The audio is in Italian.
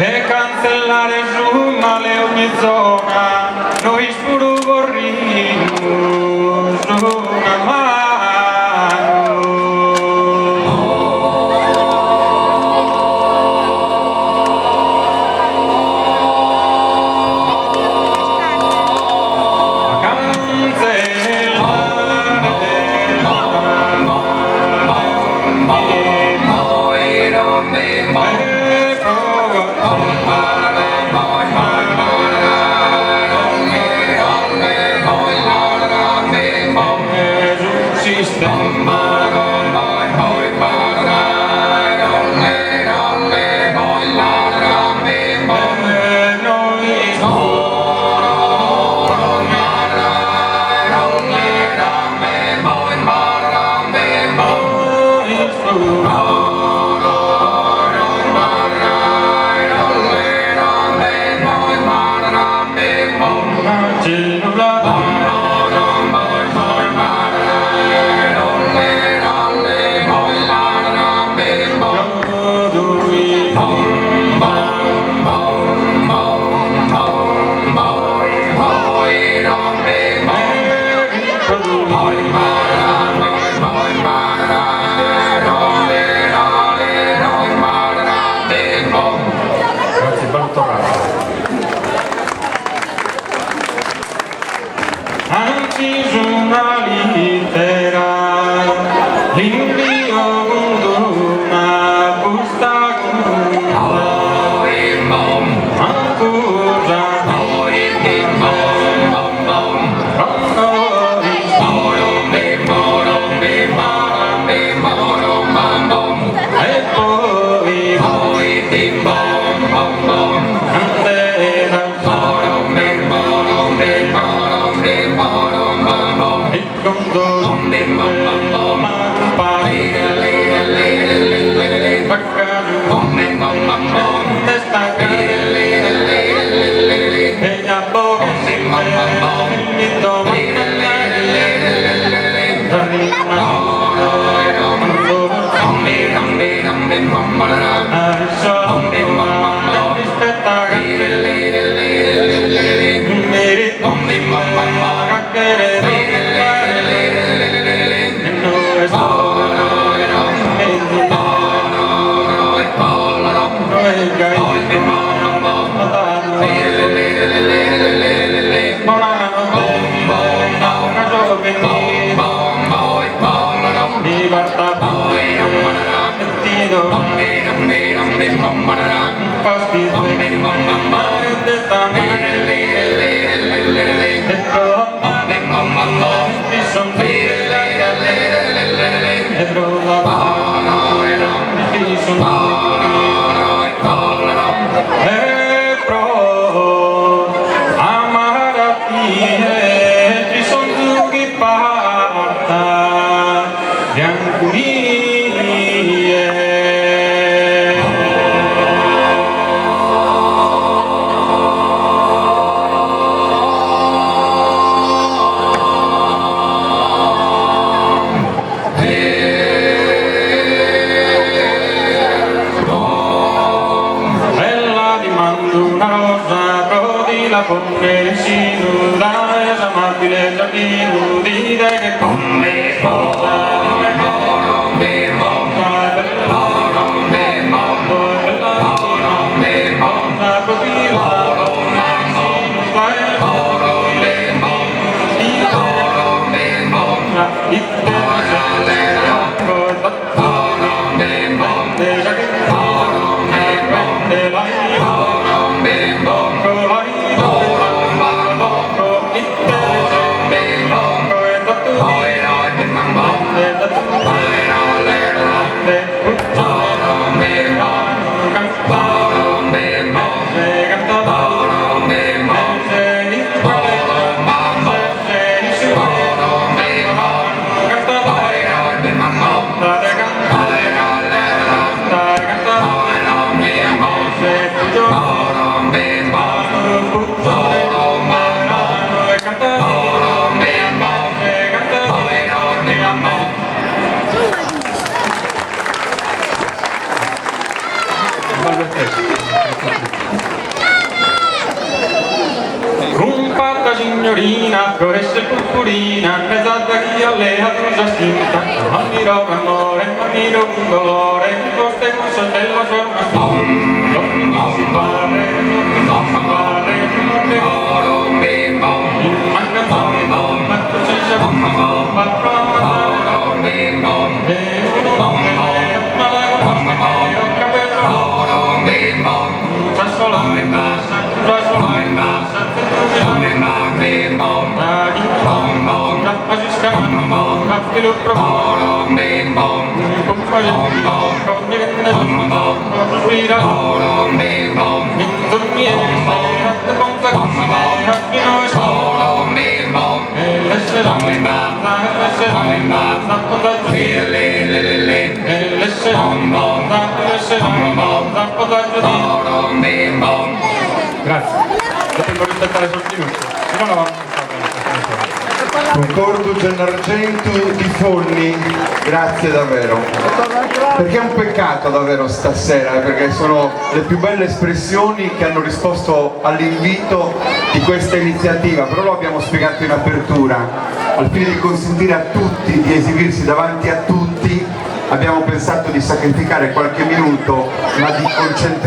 E cancellare su male ogni zona, noi spuru vorremmo su una mano. privilegio di udire che con me sposa. Rumpata signorina, corresce purpurina, pesata chi allea tu già stinta. Ammiro amore, ammiro un dolore, coste con scello forma non si pare, non si pare, manca tanto, ma tu sei già grazie, devo rispettare sul minuto. Concordo Gennargentu di Forni, grazie davvero, perché è un peccato davvero stasera, perché sono le più belle espressioni che hanno risposto all'invito di questa iniziativa, però lo abbiamo spiegato in apertura, al fine di consentire a tutti di esibirsi davanti a tutti, abbiamo pensato di sacrificare qualche minuto, ma di concentrarci